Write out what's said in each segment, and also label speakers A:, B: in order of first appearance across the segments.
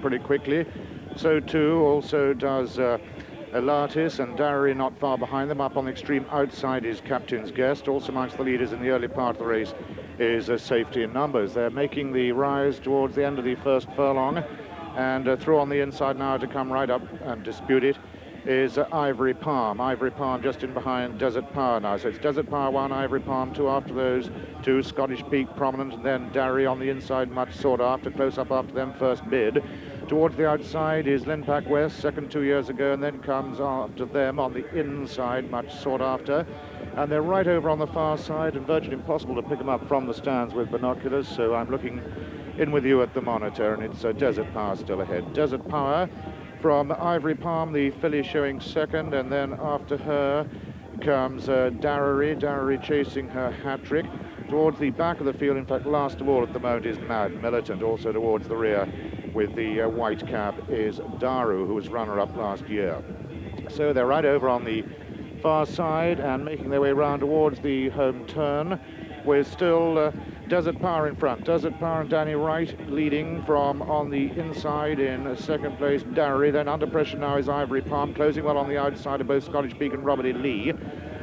A: pretty quickly. So too also does Elatis, and Darrery not far behind them. Up on the extreme outside is Captain's Guest. Also amongst the leaders in the early part of the race is Safety in Numbers. They're making the rise towards the end of the first furlong, and through on the inside now to come right up and dispute it is Ivory Palm. Ivory Palm just in behind Desert Power now. So it's Desert Power 1, Ivory Palm 2 after those two. Scottish Peak prominent, and then Darrery on the inside, much sought after. Close up after them, First Bid. Towards the outside is Linpack West, second 2 years ago, and then comes after them on the inside, much sought after. And they're right over on the far side, and virtually impossible to pick them up from the stands with binoculars. So I'm looking in with you at the monitor, and it's Desert Power still ahead. Desert Power from Ivory Palm, the filly showing second, and then after her comes Darrery chasing her hat-trick. Towards the back of the field, in fact last of all at the moment, is Mad Militant. Also towards the rear with the white cap is Daru, who was runner-up last year. So they're right over on the far side and making their way round towards the home turn. We're still Desert Power in front. Desert Power and Danny Wright leading from on the inside in second place. Darrery, then under pressure now is Ivory Palm, closing well on the outside of both Scottish Peak and Robert E. Lee.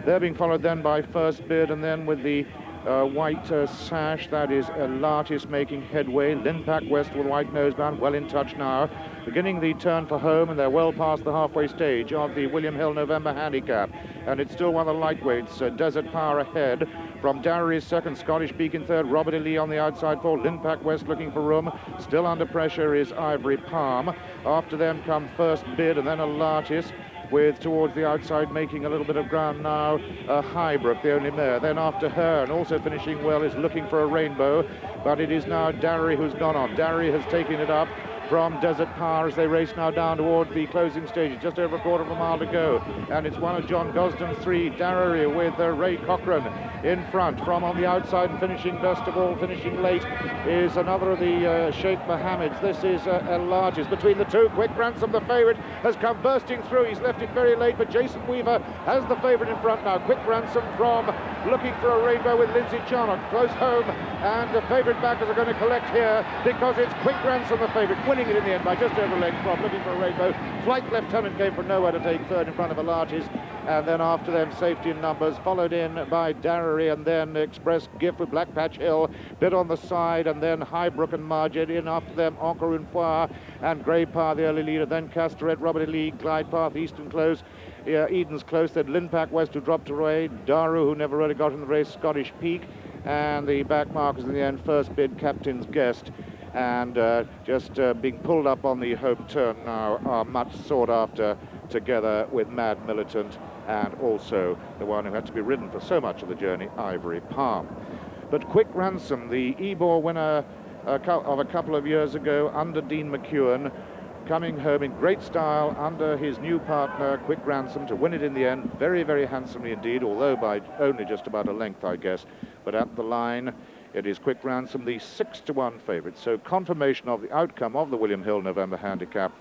A: They're being followed then by First Bid, and then with the white sash, that is Elatis making headway. Linpack West with white noseband, well in touch now. Beginning the turn for home, and they're well past the halfway stage of the William Hill November Handicap. And it's still one of the lightweights, Desert Power ahead from Darrery's second, Scottish Peak in third, Robert E. Lee on the outside for Linpack West looking for room. Still under pressure is Ivory Palm. After them come First Bid, and then Elatis, with towards the outside making a little bit of ground now, Highbrook, the only mare. Then after her, and also finishing well, is Looking for a Rainbow, but it is now Darrery who's gone on. Darrery has taken it up from Desert Power as they race now down toward the closing stages. Just over a quarter of a mile to go, and it's one of John Gosden's three. Darrery with Ray Cochrane in front. From on the outside and finishing best of all, finishing late, is another of the Sheikh Mohammeds. This is Elatis. Between the two, Quick Ransom, the favourite, has come bursting through. He's left it very late, but Jason Weaver has the favourite in front now. Quick Ransom from Looking for a Rainbow with Lindsay Charnock close home, and the favourite backers are going to collect here because it's Quick Ransom, the favourite, winning it in the end by just over a length from Looking for a Rainbow. Flight Lieutenant came from nowhere to take third in front of Elatis, and then after them Safety in Numbers, followed in by Darrery, and then Express Gift with Blackpatch Hill, bit on the side, and then Highbrook and Majed in after them, Encore Une Fois and Grey Power, the early leader, then Castaret, Robert E. Lee, Glide Path, Eastern Close, Eden's Close, then Linpack West, who dropped away, Daru, who never really got in the race, Scottish Peak, and the back markers in the end, First Bid, Captain's Guest, and just being pulled up on the home turn now are much sought after, together with Mad Militant and also the one who had to be ridden for so much of the journey, Ivory Palm. But Quick Ransom, the Ebor winner of a couple of years ago under Dean McEwen, coming home in great style under his new partner, Quick Ransom, to win it in the end very, very handsomely indeed, although by only just about a length, I guess. But at the line, it is Quick Ransom, the 6-1 favourite. So confirmation of the outcome of the William Hill November Handicap.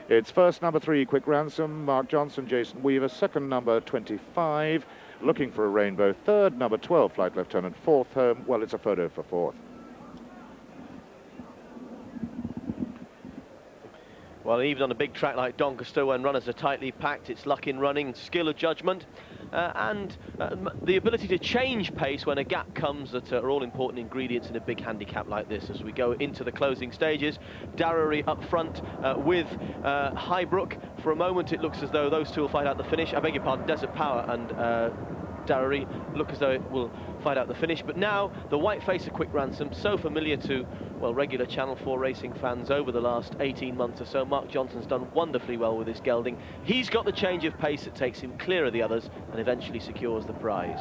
A: It's first number 3, Quick Ransom, Mark Johnson, Jason Weaver. Second number 25, Looking for a Rainbow. Third number 12, Flight Lieutenant. Fourth home, well, it's a photo for fourth.
B: Well, even on a big track like Doncaster, when runners are tightly packed, it's luck in running, skill of judgment, and the ability to change pace when a gap comes that are all important ingredients in a big handicap like this. As we go into the closing stages, Darrery up front with Highbrook. For a moment, it looks as though those two will fight out the finish. I beg your pardon, Desert Power and Darrery look as though it will fight out the finish. But now, the white face of Quick Ransom, so familiar to, well, regular Channel 4 racing fans over the last 18 months or so. Mark Johnson's done wonderfully well with his gelding. He's got the change of pace that takes him clear of the others and eventually secures the prize.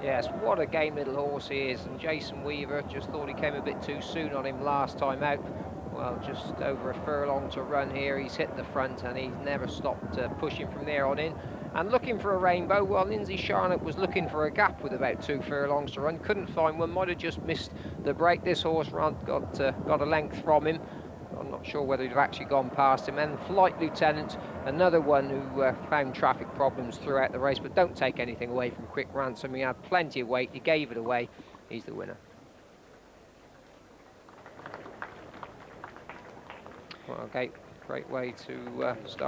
C: Yes, what a game little horse he is, and Jason Weaver just thought he came a bit too soon on him last time out. Well, just over a furlong to run here. He's hit the front and he's never stopped pushing from there on in. And Looking for a Rainbow, well, Lindsay Charnock was looking for a gap with about 2 furlongs to run, couldn't find one, might have just missed the break. This horse got a length from him. I'm not sure whether he'd have actually gone past him. And Flight Lieutenant, another one who found traffic problems throughout the race, but don't take anything away from Quick Ransom. He had plenty of weight, he gave it away, he's the winner. Well, Gate, great way to start.